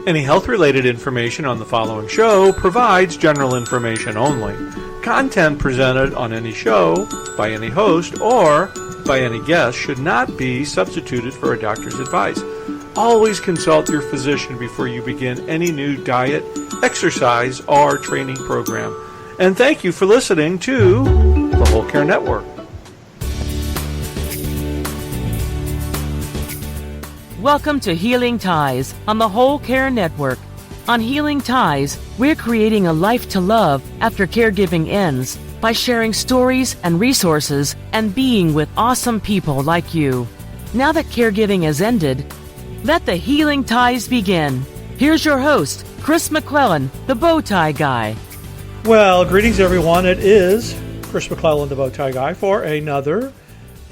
Any health-related information on the following show provides general information only. Content presented on any show, by any host, or by any guest should not be substituted for a doctor's advice. Always consult your physician before you begin any new diet, exercise, or training program. And thank you for listening to the Whole Care Network. Welcome to Healing Ties on the Whole Care Network. On Healing Ties, we're creating a life to love after caregiving ends by sharing stories and resources and being with awesome people like you. Now that caregiving has ended, let the Healing Ties begin. Here's your host, Chris McClellan, the Bow Tie Guy. Well, greetings everyone. It is Chris McClellan, the Bow Tie Guy, for another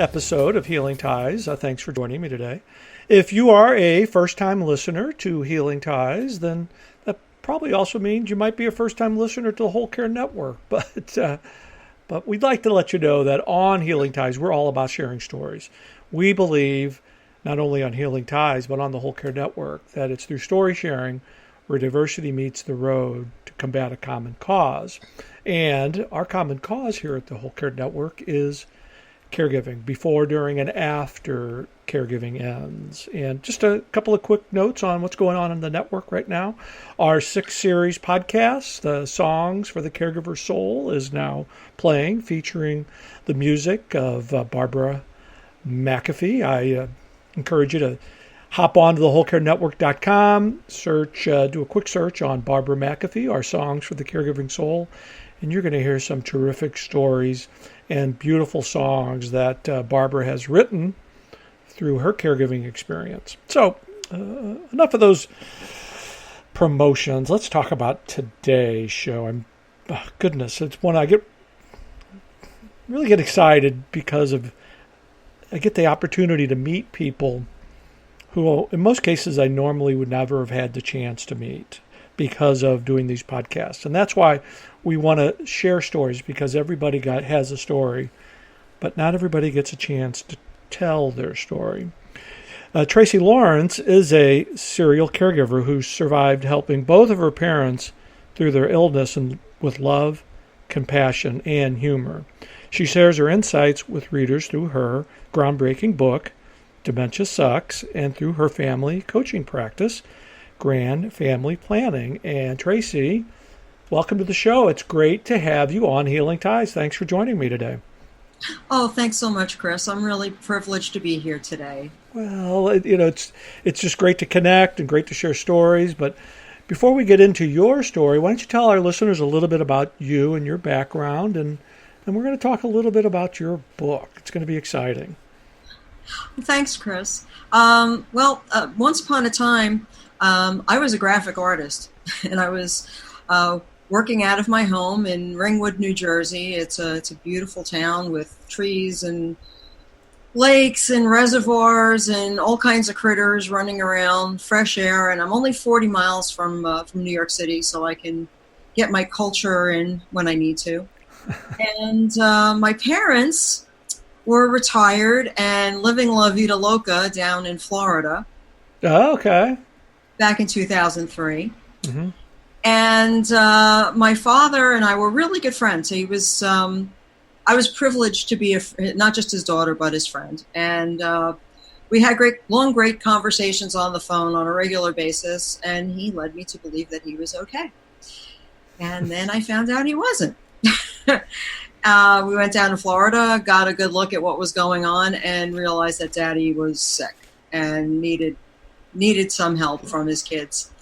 episode of Healing Ties. Thanks for joining me today. If you are a first-time listener to Healing Ties, then that probably also means you might be a first-time listener to the Whole Care Network. But we'd like to let you know that on Healing Ties, we're all about sharing stories. We believe, not only on Healing Ties, but on the Whole Care Network, that it's through story sharing where diversity meets the road to combat a common cause. And our common cause here at the Whole Care Network is caregiving, before, during, and after caregiving ends. And just a couple of quick notes on what's going on in the network right now. Our 6-series podcast, the Songs for the Caregiver Soul, is now playing, featuring the music of Barbara McAfee. I encourage you to hop on to the wholecarenetwork.com, do a quick search on Barbara McAfee, our Songs for the Caregiving Soul, and you're going to hear some terrific stories and beautiful songs that Barbara has written through her caregiving experience. So, enough of those promotions. Let's talk about today's show. Goodness, it's one I really get excited because I get the opportunity to meet people who, in most cases, I normally would never have had the chance to meet because of doing these podcasts. And that's why we want to share stories, because everybody has a story, but not everybody gets a chance to tell their story. Tracey Lawrence is a serial caregiver who survived helping both of her parents through their illness and with love, compassion, and humor. She shares her insights with readers through her groundbreaking book, Dementia Sucks, and through her family coaching practice, Grand Family Planning. And Tracey, welcome to the show. It's great to have you on Healing Ties. Thanks for joining me today. Oh, thanks so much, Chris. I'm really privileged to be here today. Well, it's just great to connect and great to share stories. But before we get into your story, why don't you tell our listeners a little bit about you and your background, and we're going to talk a little bit about your book. It's going to be exciting. Thanks, Chris. Once upon a time, I was a graphic artist, and I was working out of my home in Ringwood, New Jersey. It's a beautiful town with trees and lakes and reservoirs and all kinds of critters running around, fresh air. And I'm only 40 miles from New York City, so I can get my culture in when I need to. And my parents were retired and living La Vida Loca down in Florida. Oh, okay. Back in 2003. Mm-hmm. And my father and I were really good friends. He was, I was privileged to be not just his daughter, but his friend. And we had great conversations on the phone on a regular basis. And he led me to believe that he was okay. And then I found out he wasn't. We went down to Florida, got a good look at what was going on, and realized that Daddy was sick and needed some help from his kids.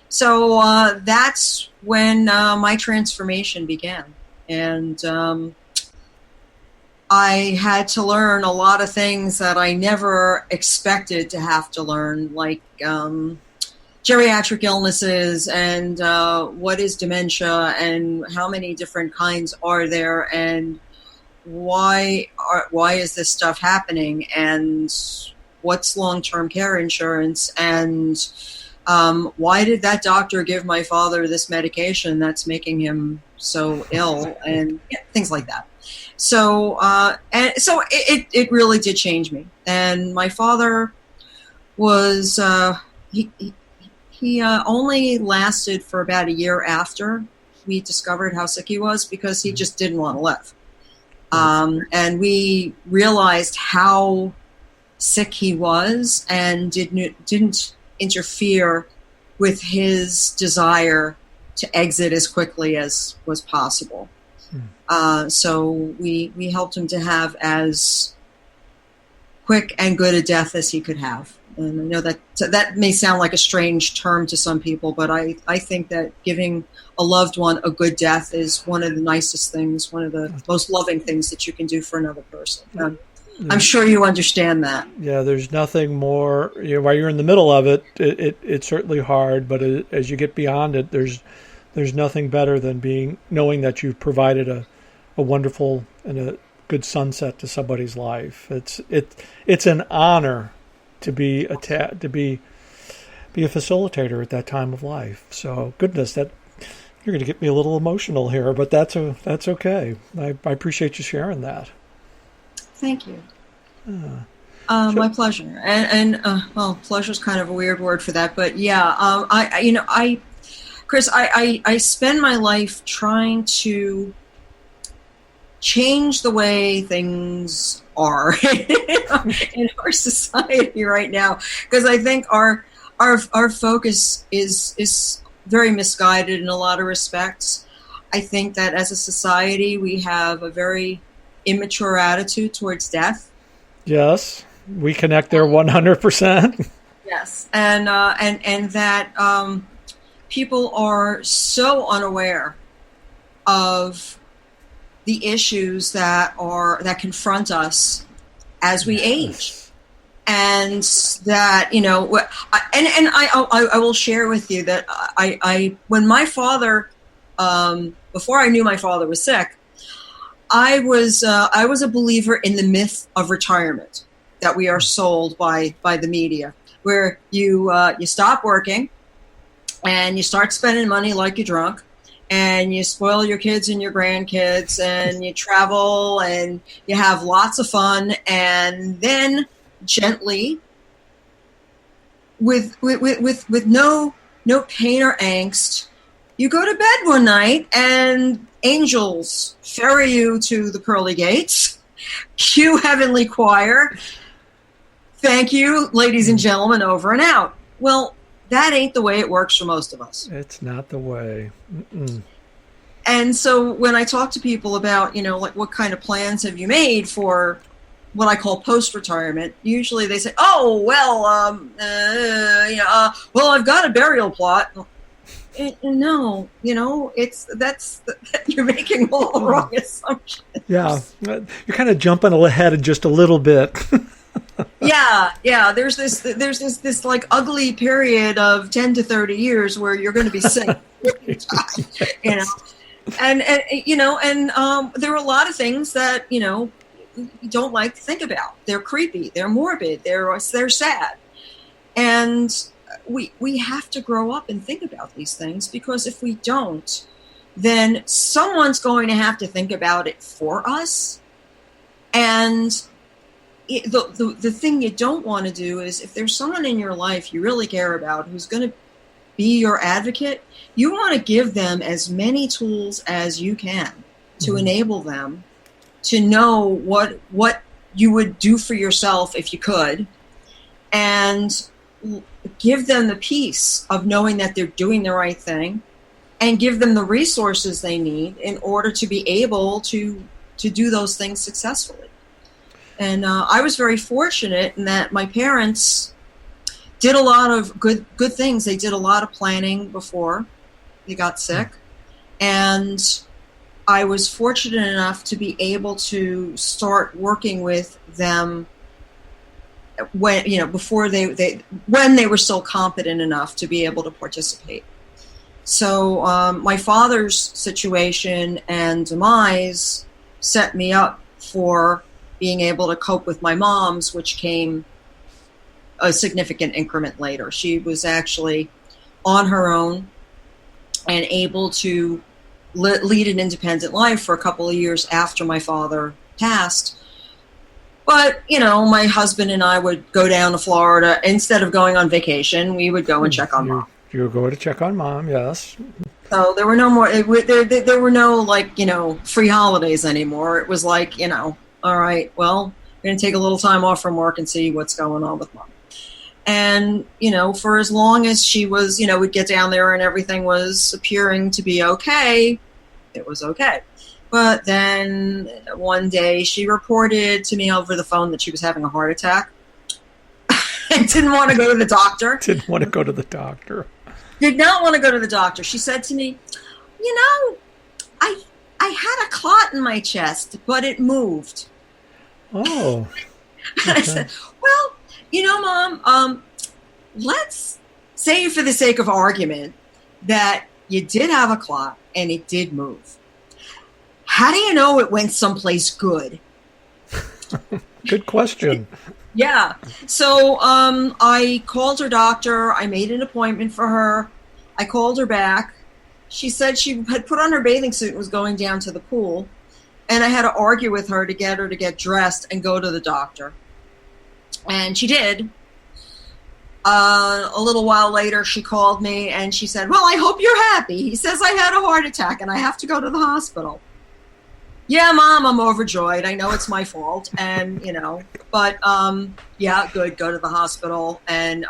So that's when my transformation began. And I had to learn a lot of things that I never expected to have to learn, like geriatric illnesses and what is dementia and how many different kinds are there and why is this stuff happening and what's long-term care insurance and why did that doctor give my father this medication that's making him so ill and things like that. So it really did change me. And my father was he He only lasted for about a year after we discovered how sick he was, because he just didn't want to live. And we realized how sick he was, and didn't interfere with his desire to exit as quickly as was possible. So we helped him to have as quick and good a death as he could have. And I know that may sound like a strange term to some people, but I think that giving a loved one a good death is one of the nicest things, one of the most loving things that you can do for another person. I'm sure you understand that. Yeah, there's nothing more, while you're in the middle of it, it's certainly hard, but as you get beyond it, there's nothing better than knowing that you've provided a wonderful and a good sunset to somebody's life. It's an honor to be a facilitator at that time of life. So goodness, that you're going to get me a little emotional here, but that's okay. I appreciate you sharing that. Thank you. My pleasure. And well, pleasure is kind of a weird word for that, but yeah, Chris, I spend my life trying to change the way things are in our society right now, because I think our focus is very misguided in a lot of respects. I think that as a society we have a very immature attitude towards death. Yes, we connect there 100%. Yes, and that people are so unaware of the issues that confront us as we age, and that I will share with you that I when my father, before I knew my father was sick, I was a believer in the myth of retirement that we are sold by the media, where you stop working and you start spending money like you're drunk, and you spoil your kids and your grandkids, and you travel and you have lots of fun, and then gently, with no pain or angst, you go to bed one night and angels ferry you to the pearly gates. Cue heavenly choir. Thank you, ladies and gentlemen, over and out. Well, that ain't the way it works for most of us. It's not the way. Mm-mm. And so when I talk to people about, like, what kind of plans have you made for what I call post-retirement, usually they say, oh, well, I've got a burial plot. No, you're making all the wrong assumptions. Yeah, you're kind of jumping ahead just a little bit. Yeah. There's this like ugly period of 10 to 30 years where you're going to be sick, and there are a lot of things that you don't like to think about. They're creepy, they're morbid, they're sad, and we have to grow up and think about these things, because if we don't, then someone's going to have to think about it for us. And the thing you don't want to do is, if there's someone in your life you really care about who's going to be your advocate, you want to give them as many tools as you can to enable them to know what you would do for yourself if you could, and give them the peace of knowing that they're doing the right thing, and give them the resources they need in order to be able to do those things successfully. And I was very fortunate in that my parents did a lot of good things. They did a lot of planning before they got sick, and I was fortunate enough to be able to start working with them when when they were still competent enough to be able to participate. So my father's situation and demise set me up for being able to cope with my mom's, which came a significant increment later. She was actually on her own and able to lead an independent life for a couple of years after my father passed. But, my husband and I would go down to Florida. Instead of going on vacation, we would go and check on mom. You go to check on mom, yes. So there were no more, there were no, like, free holidays anymore. It was like, all right, well, we're going to take a little time off from work and see what's going on with mom. And, for as long as she was, we'd get down there and everything was appearing to be okay, it was okay. But then one day she reported to me over the phone that she was having a heart attack and didn't want to go to the doctor. Didn't want to go to the doctor. Did not want to go to the doctor. She said to me, I had a clot in my chest, but it moved. Oh. Okay. And I said, well, Mom, let's say for the sake of argument that you did have a clot and it did move. How do you know it went someplace good? Good question. Yeah. So I called her doctor. I made an appointment for her. I called her back. She said she had put on her bathing suit and was going down to the pool. And I had to argue with her to get dressed and go to the doctor. And she did. A little while later, she called me and she said, well, I hope you're happy. He says I had a heart attack and I have to go to the hospital. Yeah, Mom, I'm overjoyed. I know it's my fault. And, but yeah, good. Go to the hospital. And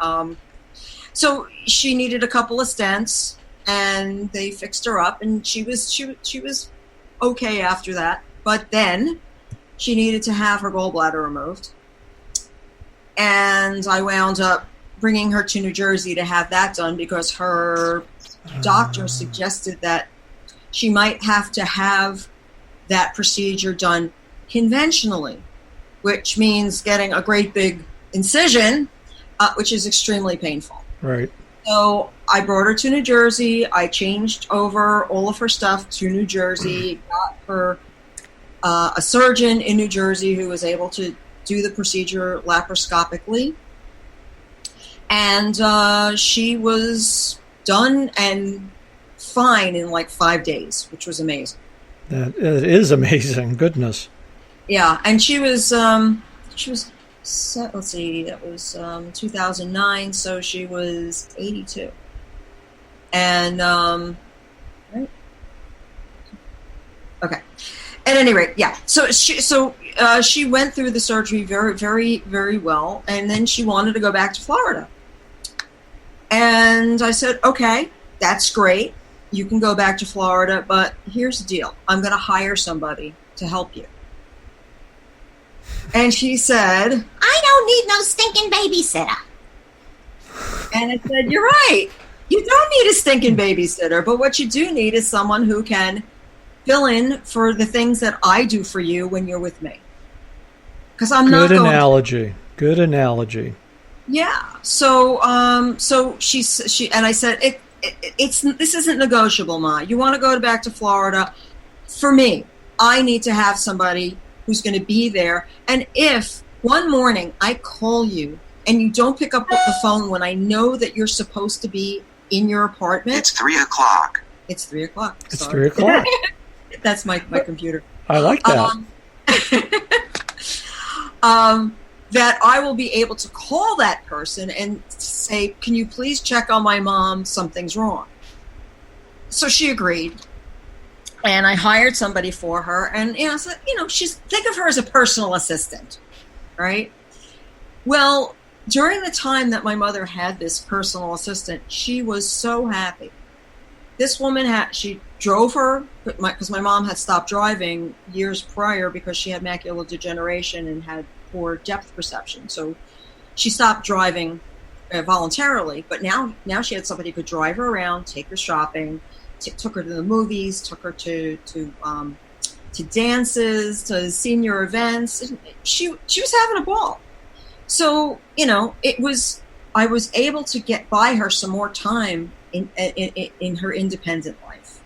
so she needed a couple of stents and they fixed her up and she was okay after that. But then she needed to have her gallbladder removed. And I wound up bringing her to New Jersey to have that done because her doctor suggested that she might have to have that procedure done conventionally, which means getting a great big incision, which is extremely painful. Right. So I brought her to New Jersey. I changed over all of her stuff to New Jersey, got her a surgeon in New Jersey who was able to do the procedure laparoscopically. And she was done and fine in like 5 days, which was amazing. That is amazing. Goodness. Yeah, and she was let's see, that was 2009, so she was 82. And right? Okay. At any rate, yeah. So she went through the surgery very, very, very well, and then she wanted to go back to Florida. And I said, okay, that's great. You can go back to Florida, but here's the deal. I'm going to hire somebody to help you. And she said, I don't need no stinking babysitter. And I said, you're right. You don't need a stinking babysitter, but what you do need is someone who can fill in for the things that I do for you when you're with me. Because I'm not going. Good analogy. Yeah. So she and I said, this isn't negotiable, Ma. You want to go back to Florida? For me, I need to have somebody who's going to be there. And if one morning I call you and you don't pick up the phone when I know that you're supposed to be in your apartment. It's 3 o'clock. It's 3 o'clock. It's 3 o'clock. That's my computer. I like that. That I will be able to call that person and say, can you please check on my mom? Something's wrong. So she agreed. And I hired somebody for her. And, so, think of her as a personal assistant, right? Well, during the time that my mother had this personal assistant, she was so happy. This woman she drove her, because my mom had stopped driving years prior because she had macular degeneration and had poor depth perception. So she stopped driving voluntarily, but now she had somebody who could drive her around, take her shopping, took her to the movies, took her to dances, to senior events. She was having a ball. So, I was able to buy her some more time in her independent life.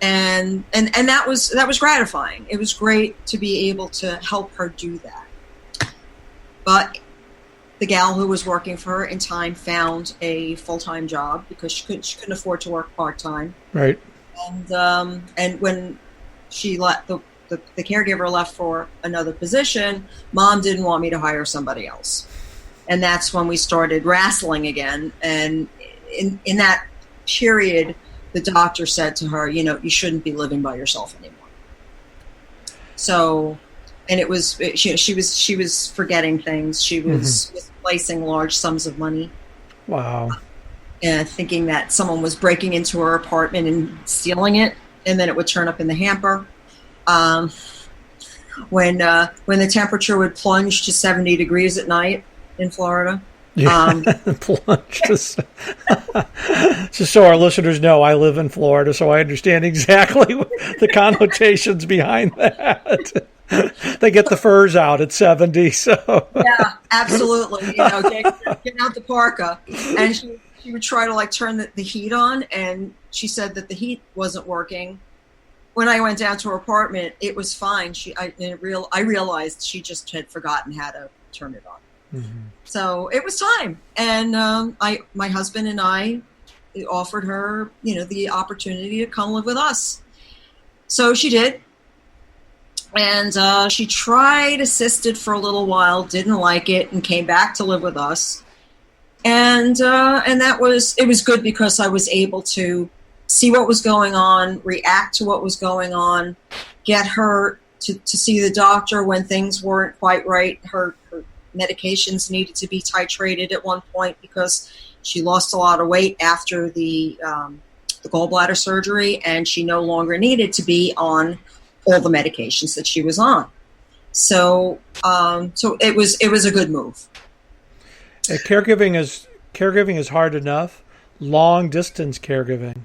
And that was gratifying. It was great to be able to help her do that. But the gal who was working for her in time found a full-time job because she couldn't afford to work part-time. Right. And when she left, the caregiver left for another position, Mom didn't want me to hire somebody else. And that's when we started wrestling again. And in that period, the doctor said to her, you shouldn't be living by yourself anymore. So, and it was she was forgetting things. She was misplacing large sums of money. Wow. And thinking that someone was breaking into her apartment and stealing it, and then it would turn up in the hamper. When the temperature would plunge to 70 degrees at night in Florida. Yeah, plunge. Just so our listeners know, I live in Florida, so I understand exactly the connotations behind that. They get the furs out at 70. So yeah, absolutely. Get out the parka, and she would try to turn the heat on, and she said that the heat wasn't working. When I went down to her apartment, it was fine. I realized she just had forgotten how to turn it on. Mm-hmm. So it was time, and my husband and I offered her, the opportunity to come live with us. So she did, and she tried assisted for a little while, didn't like it, and came back to live with us. And it was good because I was able to see what was going on, react to what was going on, get her to see the doctor when things weren't quite right. Her medications needed to be titrated at one point because she lost a lot of weight after the gallbladder surgery, and she no longer needed to be on all the medications that she was on. So it was a good move. Caregiving is hard enough. Long distance caregiving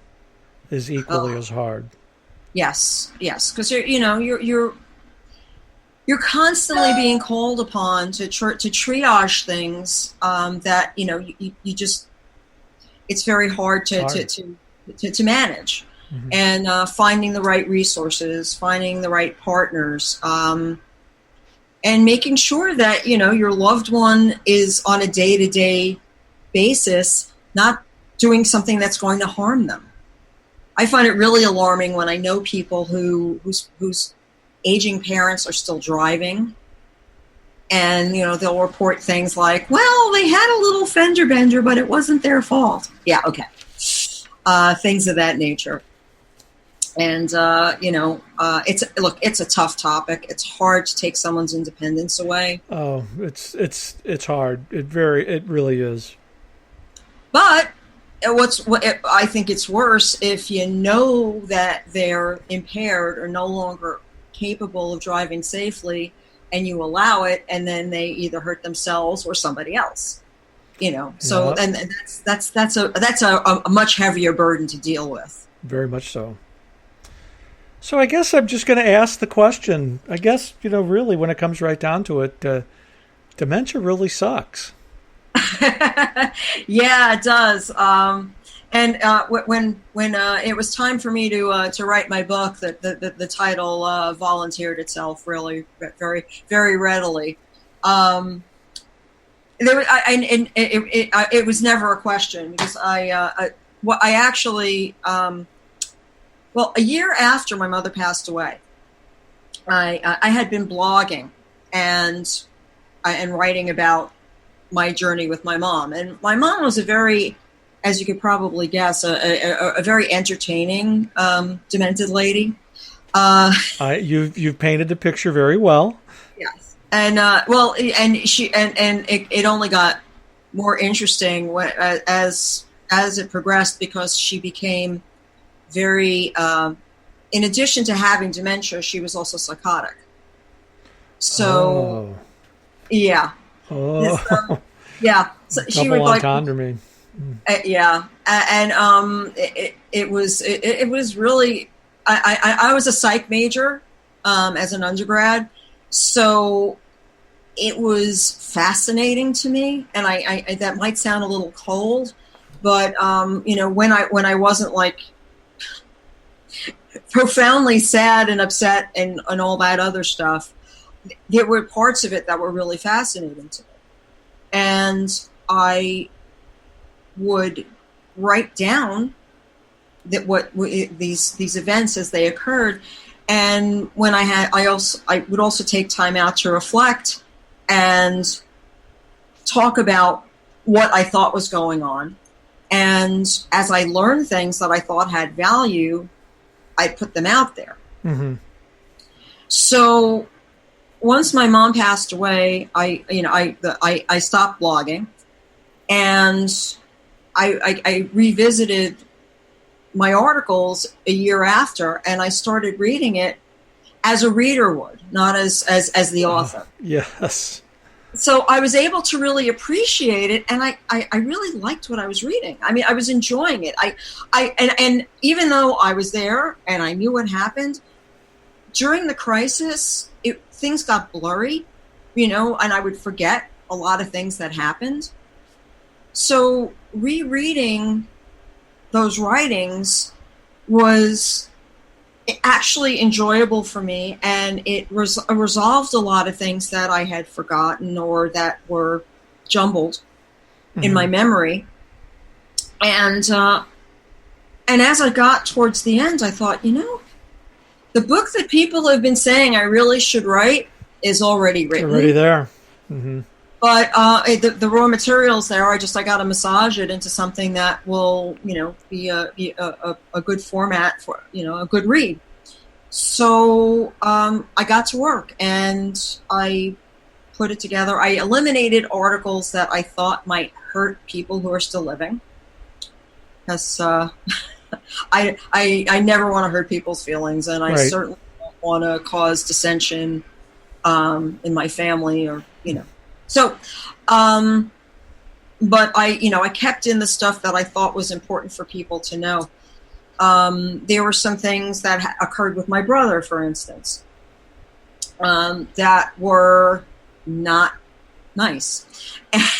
is equally as hard. Yes, because you're constantly being called upon to triage things that you just, it's very hard to manage, and finding the right resources, finding the right partners, and making sure that your loved one is on a day-to-day basis not doing something that's going to harm them. I find it really alarming when I know people whose aging parents are still driving, and they'll report things like, well, they had a little fender bender, but it wasn't their fault. Yeah, okay. Things of that nature. And it's a tough topic. It's hard to take someone's independence away. Oh, it's hard. It really is. But I think it's worse if you know that they're impaired or no longer capable of driving safely, and you allow it, and then they either hurt themselves or somebody else. So and that's a much heavier burden to deal with. Very much so. So I guess I'm just going to ask the question. I guess really, when it comes right down to it, dementia really sucks. Yeah, it does. And when it was time for me to write my book, the title volunteered itself really very, very readily. It was never a question, because I actually a year after my mother passed away, I had been blogging and writing about my journey with my mom. And my mom was a very, as you could probably guess, a very entertaining, demented lady. You've painted the picture very well. Yes. And it only got more interesting as it progressed, because she became very, in addition to having dementia, she was also psychotic. So, yeah. Oh. Yeah. So she would entendre me. Yeah. And it was really, I was a psych major as an undergrad, so it was fascinating to me. And I that might sound a little cold, but when I wasn't profoundly sad and upset and all that other stuff, there were parts of it that were really fascinating to me. And I would write down that these events as they occurred. And when I would also take time out to reflect and talk about what I thought was going on, And as I learned things that I thought had value, I put them out there. Mm-hmm. So once my mom passed away, I stopped blogging, and I revisited my articles a year after, and I started reading it as a reader would, not as the author. Yes. So I was able to really appreciate it, and I really liked what I was reading. I mean, I was enjoying it. And even though I was there and I knew what happened, during the crisis, things got blurry, and I would forget a lot of things that happened. So rereading those writings was actually enjoyable for me, and it resolved a lot of things that I had forgotten or that were jumbled in my memory. And as I got towards the end, I thought, the book that people have been saying I really should write is already written. It's already there. Mm-hmm. But the raw materials there, I got to massage it into something that will, be a good format for, a good read. So I got to work, and I put it together. I eliminated articles that I thought might hurt people who are still living, because I never want to hurt people's feelings, and I certainly don't want to cause dissension in my family, or So, but I kept in the stuff that I thought was important for people to know. There were some things that occurred with my brother, for instance, that were not nice.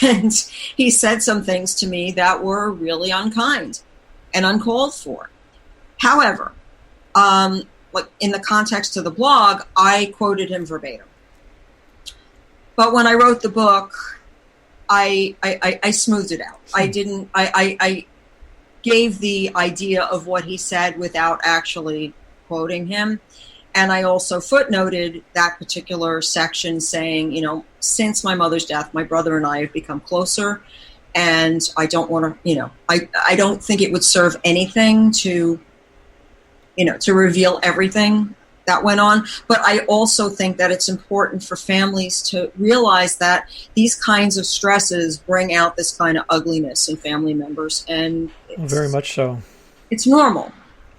And he said some things to me that were really unkind and uncalled for. However, like in the context of the blog, I quoted him verbatim. But when I wrote the book, I smoothed it out. I gave the idea of what he said without actually quoting him. And I also footnoted that particular section saying, since my mother's death, my brother and I have become closer. And I don't want to, I don't think it would serve anything to reveal everything that went on. But I also think that it's important for families to realize that these kinds of stresses bring out this kind of ugliness in family members, and very much so. It's normal.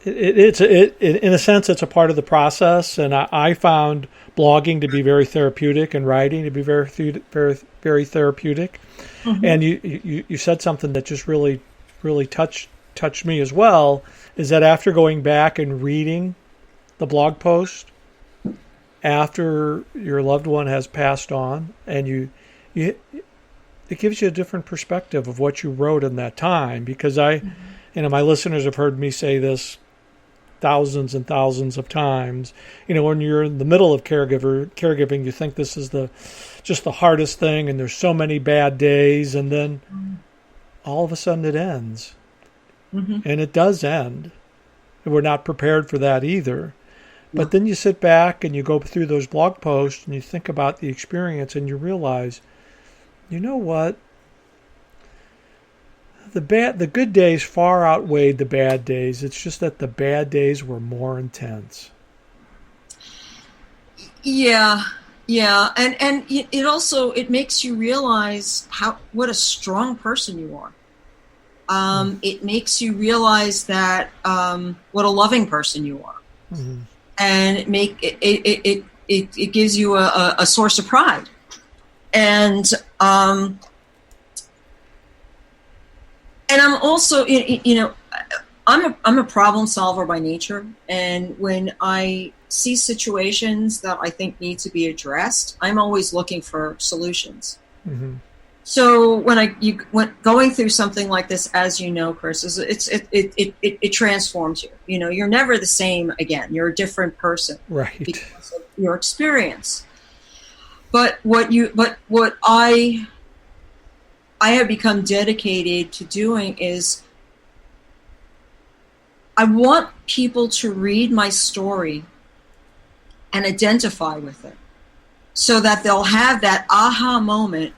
It's in a sense, it's a part of the process, and I found blogging to be very therapeutic and writing to be very, very, very therapeutic. Mm-hmm. And you said something that just really, really touched me as well. Is that after going back and reading the blog post after your loved one has passed on, and it gives you a different perspective of what you wrote in that time, because my listeners have heard me say this thousands and thousands of times. When you're in the middle of caregiving, you think this is just the hardest thing, and there's so many bad days, and then all of a sudden it ends. Mm-hmm. And it does end. And we're not prepared for that either. But then you sit back and you go through those blog posts and you think about the experience, and you realize, you know what? The good days far outweighed the bad days. It's just that the bad days were more intense. Yeah. And it also, it makes you realize what a strong person you are. It makes you realize that what a loving person you are. Mm-hmm. And it gives you a source of pride. And I'm also, I'm a problem solver by nature. And when I see situations that I think need to be addressed, I'm always looking for solutions. Mm-hmm. So when going through something like this, as you know, Chris, it transforms you. You're never the same again. You're a different person, right? Because of your experience. But what I have become dedicated to doing is, I want people to read my story and identify with it, so that they'll have that aha moment.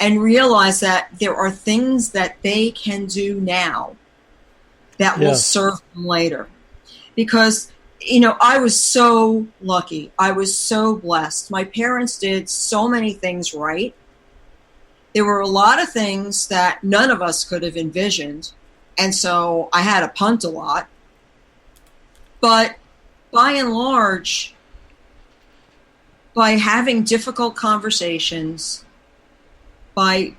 and realize that there are things that they can do now that will serve them later. Because, I was so lucky. I was so blessed. My parents did so many things right. There were a lot of things that none of us could have envisioned. And so I had to punt a lot. But by and large, by having difficult conversations, by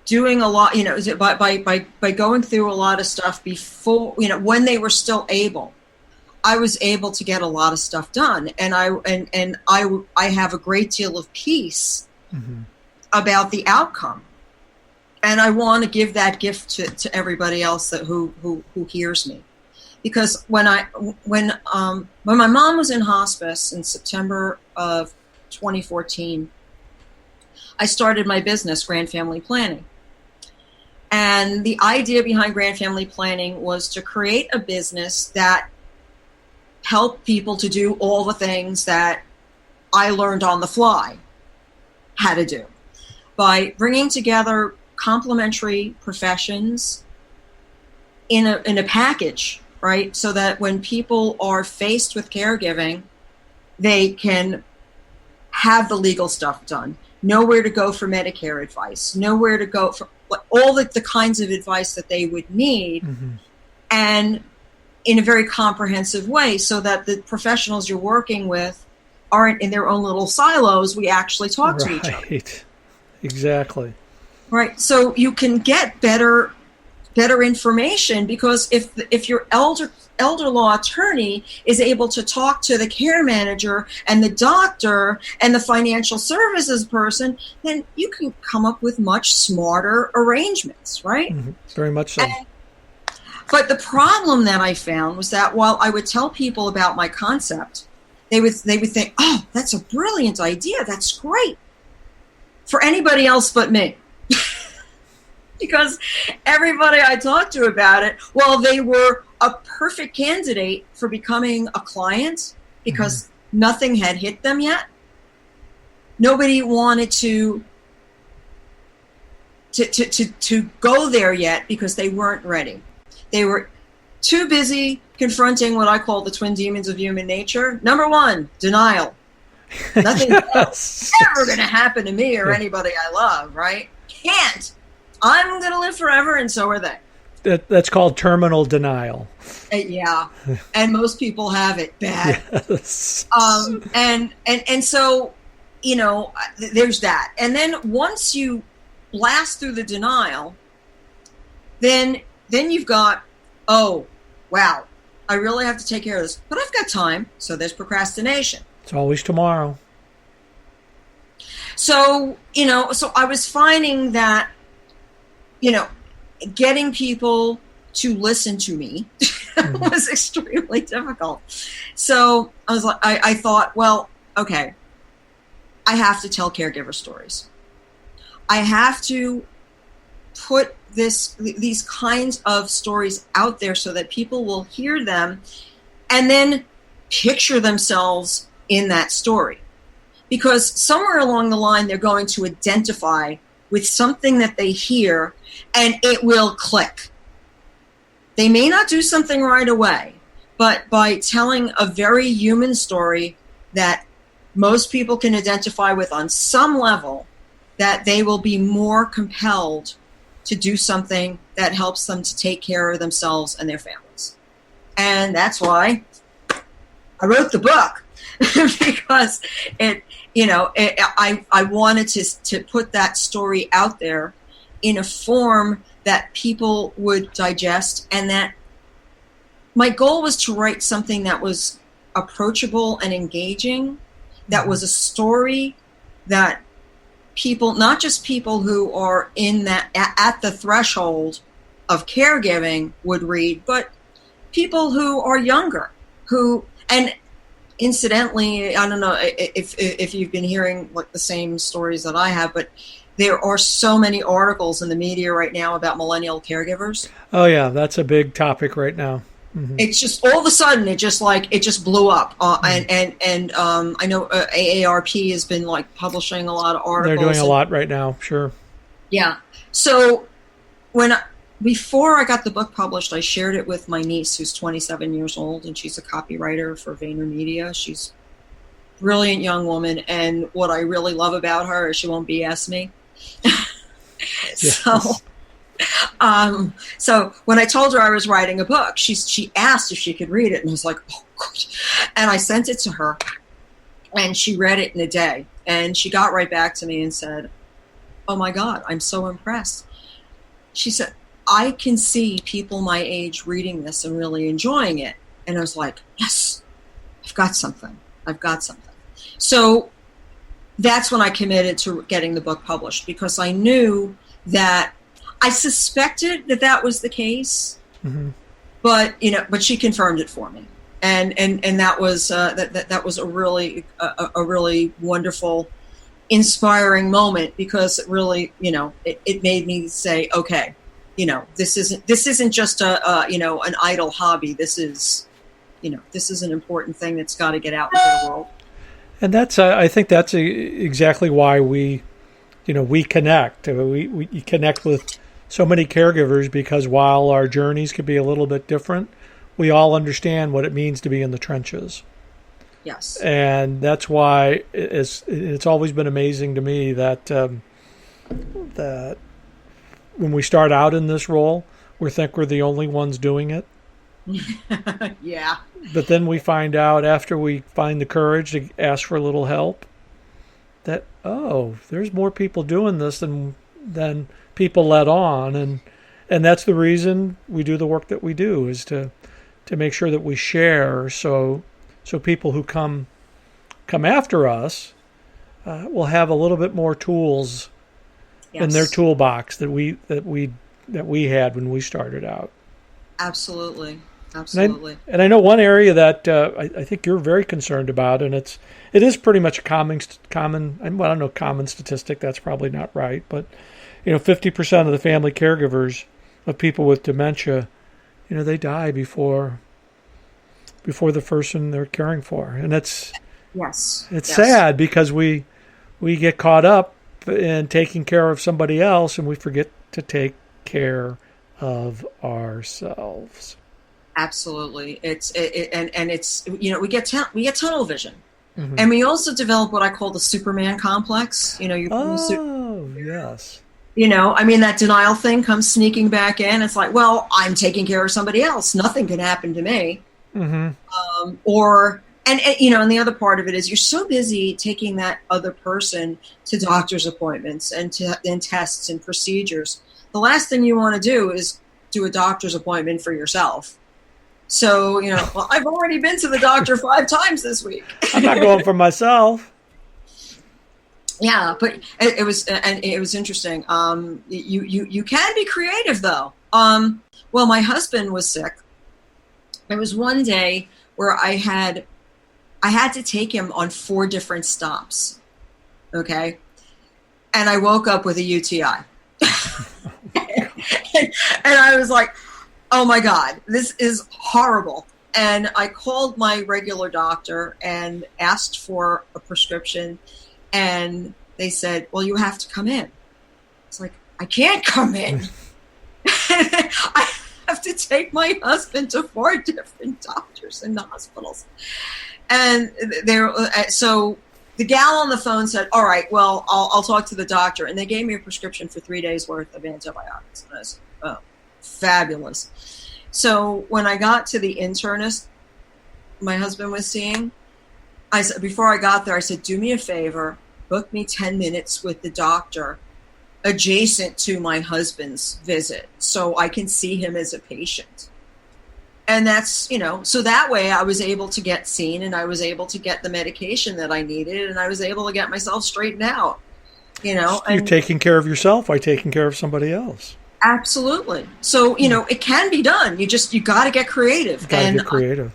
doing a lot, by going through a lot of stuff before, when they were still able, I was able to get a lot of stuff done. And I have a great deal of peace about the outcome. And I want to give that gift to everybody else who hears me. Because when my mom was in hospice in September of 2014, I started my business, Grand Family Planning. And the idea behind Grand Family Planning was to create a business that helped people to do all the things that I learned on the fly how to do, by bringing together complementary professions in a package, right? So that when people are faced with caregiving, they can have the legal stuff done, know where to go for Medicare advice, know where to go for all the kinds of advice that they would need, and in a very comprehensive way, so that the professionals you're working with aren't in their own little silos. We actually talk to each other. Right. Exactly. Right. So you can get better information, because if your elder law attorney is able to talk to the care manager and the doctor and the financial services person, then you can come up with much smarter arrangements, right? Very much so. But the problem that I found was that while I would tell people about my concept, they would think, "Oh, that's a brilliant idea. That's great." For anybody else but me. Because everybody I talked to about it, well, they were a perfect candidate for becoming a client because nothing had hit them yet. Nobody wanted to go there yet because they weren't ready. They were too busy confronting what I call the twin demons of human nature. Number one, denial. Nothing else ever going to happen to me or anybody I love, right? Can't. I'm going to live forever, and so are they. That's called terminal denial. Yeah, and most people have it bad. Yes. And so, there's that. And then once you blast through the denial, then you've got, oh, wow, I really have to take care of this. But I've got time, so there's procrastination. It's always tomorrow. So, so I was finding that, getting people to listen to me was extremely difficult. So I was like, I thought, well, okay, I have to tell caregiver stories. I have to put these kinds of stories out there so that people will hear them and then picture themselves in that story. Because somewhere along the line, they're going to identify with something that they hear, and it will click. They may not do something right away, but by telling a very human story that most people can identify with on some level, that they will be more compelled to do something that helps them to take care of themselves and their families. And that's why I wrote the book, because I wanted to put that story out there in a form that people would digest, and that my goal was to write something that was approachable and engaging, that was a story that people, not just people who are in that at the threshold of caregiving would read, but people who are younger, and incidentally, I don't know if you've been hearing like the same stories that I have, but there are so many articles in the media right now about millennial caregivers. Oh yeah, that's a big topic right now. It's just all of a sudden it just blew up. And I know AARP has been like publishing a lot of articles. They're doing a lot right now. Sure. Yeah. So before I got the book published, I shared it with my niece, who's 27 years old, and she's a copywriter for VaynerMedia. She's a brilliant young woman, and what I really love about her is she won't BS me. Yes. So when I told her I was writing a book, she asked if she could read it, and I was like, oh, good. And I sent it to her, and she read it in a day, and she got right back to me and said, oh my God, I'm so impressed. She said, I can see people my age reading this and really enjoying it. And I was like, yes, I've got something. So that's when I committed to getting the book published, because I knew that I suspected that was the case, but she confirmed it for me. And that was that was a really wonderful, inspiring moment, because it really, it made me say, okay, this isn't just an idle hobby. This is an important thing that's got to get out into the world. And I think that's exactly why we connect. We connect with so many caregivers, because while our journeys could be a little bit different, we all understand what it means to be in the trenches. Yes. And that's why it's always been amazing to me that when we start out in this role, we think we're the only ones doing it. Yeah. But then we find out, after we find the courage to ask for a little help, that, there's more people doing this than people let on. And that's the reason we do the work that we do, is to make sure that we share, so people who come after us will have a little bit more tools in their toolbox that we had when we started out. Absolutely. And I know one area that I think you're very concerned about, and it is pretty much a common I don't know, common statistic, that's probably not right, but 50% of the family caregivers of people with dementia, they die before the person they're caring for. And it's sad, because we get caught up in taking care of somebody else, and we forget to take care of ourselves. Absolutely. It's we get tunnel vision. And we also develop what I call the Superman complex. Yes. That denial thing comes sneaking back in. It's like, well, I'm taking care of somebody else. Nothing can happen to me. And the other part of it is, you're so busy taking that other person to doctor's appointments and tests and procedures. The last thing you want to do is do a doctor's appointment for yourself. So, well, I've already been to the doctor 5 times this week. I'm not going for myself. Yeah, but it was interesting. You can be creative, though. Well, my husband was sick. There was one day where I had to take him on 4 different stops. Okay, and I woke up with a UTI, and I was like, oh my God, this is horrible. And I called my regular doctor and asked for a prescription, and they said, well, you have to come in. It's like, I can't come in. I have to take my husband to 4 different doctors in the hospitals. And so the gal on the phone said, all right, well, I'll talk to the doctor. And they gave me a prescription for 3 days worth of antibiotics. And I said, oh, fabulous. So when I got to the internist my husband was seeing, I said, before I got there, I said, do me a favor, book me 10 minutes with the doctor adjacent to my husband's visit so I can see him as a patient. And that's, so that way I was able to get seen, and I was able to get the medication that I needed, and I was able to get myself straightened out, You're taking care of yourself by taking care of somebody else. Absolutely. So, it can be done. You got to get creative. Get creative.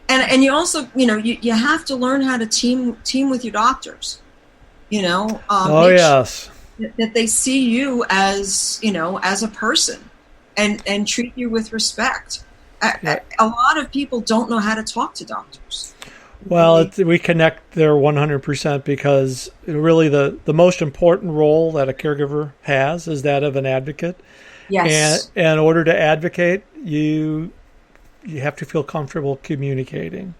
And you also, you have to learn how to team with your doctors, yes. That they see you as, as a person and treat you with respect. A lot of people don't know how to talk to doctors. Well, we connect there 100% because really the most important role that a caregiver has is that of an advocate. Yes. And in order to advocate, you have to feel comfortable communicating.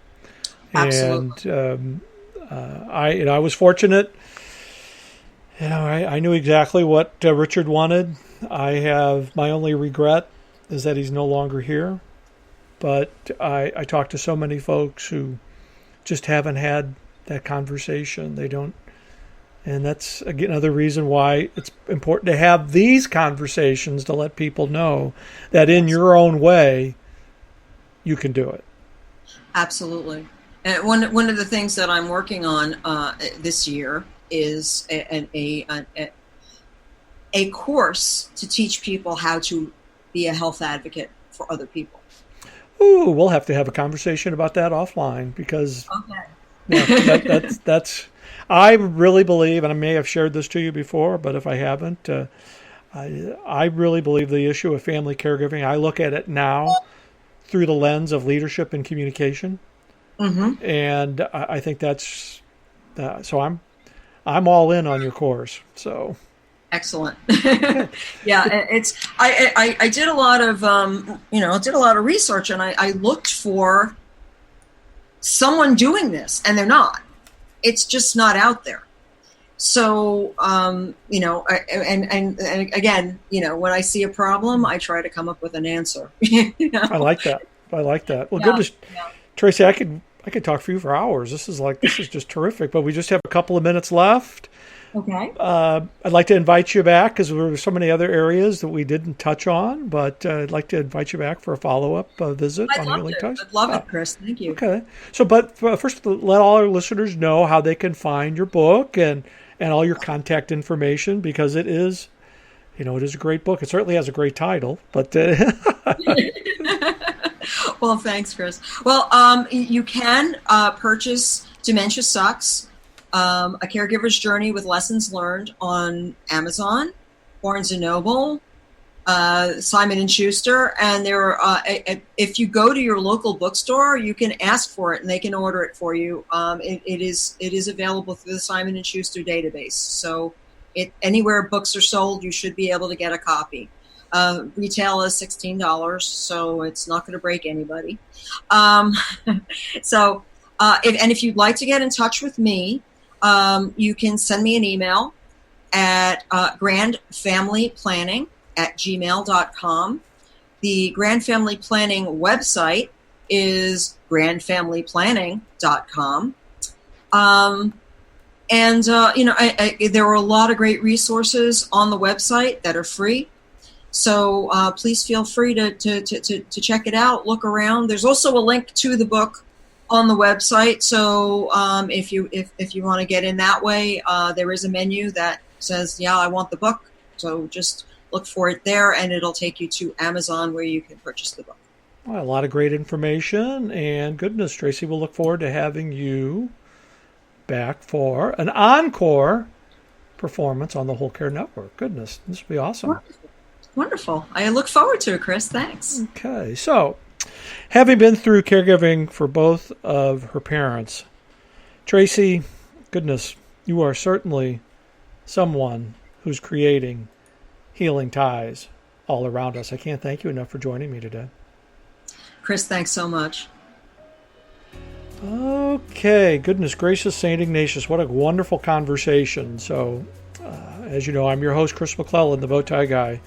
Absolutely. And I was fortunate. I knew exactly what Richard wanted. My only regret is that he's no longer here. But I talked to so many folks who just haven't had that conversation. They don't. And that's, again, another reason why it's important to have these conversations to let people know that in your own way, you can do it. Absolutely. And one of the things that I'm working on this year is a course to teach people how to be a health advocate for other people. Ooh, we'll have to have a conversation about that offline because that's. I really believe, and I may have shared this to you before, but if I haven't, I really believe the issue of family caregiving. I look at it now through the lens of leadership and communication, and I think that's. So I'm all in on your course. So. Excellent. Yeah, I did a lot of did a lot of research, and I looked for someone doing this, and they're not. It's just not out there. So and again, when I see a problem, I try to come up with an answer. I like that. Well, goodness, Tracey, I could talk for you for hours. This is just terrific. But we just have a couple of minutes left. Okay. I'd like to invite you back because there were so many other areas that we didn't touch on, but I'd like to invite you back for a follow-up visit on Healing Ties. I'd love it, Chris. Thank you. Okay. So, but first, let all our listeners know how they can find your book and all your contact information because it is a great book. It certainly has a great title, but. Well, thanks, Chris. Well, you can purchase Dementia Sucks. A Caregiver's Journey with Lessons Learned on Amazon, Barnes & Noble, Simon & Schuster, and if you go to your local bookstore, you can ask for it and they can order it for you. It is available through the Simon & Schuster database. So anywhere books are sold, you should be able to get a copy. Retail is $16, so it's not going to break anybody. If you'd like to get in touch with me, you can send me an email at grandfamilyplanning@gmail.com. The Grand Family Planning website is grandfamilyplanning.com. There are a lot of great resources on the website that are free. So please feel free to check it out, look around. There's also a link to the book on the website. So if you want to get in that way, there is a menu that says, I want the book. So just look for it there and it'll take you to Amazon where you can purchase the book. Well, a lot of great information and goodness, Tracey, we'll look forward to having you back for an encore performance on the Whole Care Network. Goodness, this will be awesome. Wonderful. I look forward to it, Chris. Thanks. Okay. So, having been through caregiving for both of her parents, Tracey, goodness, you are certainly someone who's creating healing ties all around us. I can't thank you enough for joining me today. Chris, thanks so much. Okay. Goodness gracious, St. Ignatius. What a wonderful conversation. So, as you know, I'm your host, Chris McClellan, the Bowtie Guy.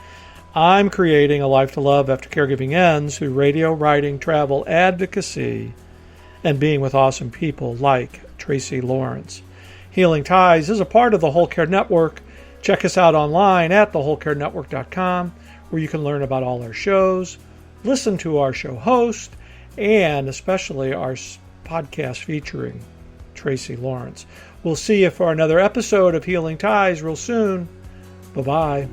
I'm creating a life to love after caregiving ends through radio, writing, travel, advocacy, and being with awesome people like Tracey Lawrence. Healing Ties is a part of the Whole Care Network. Check us out online at thewholecarenetwork.com, where you can learn about all our shows, listen to our show host, and especially our podcast featuring Tracey Lawrence. We'll see you for another episode of Healing Ties real soon. Bye-bye.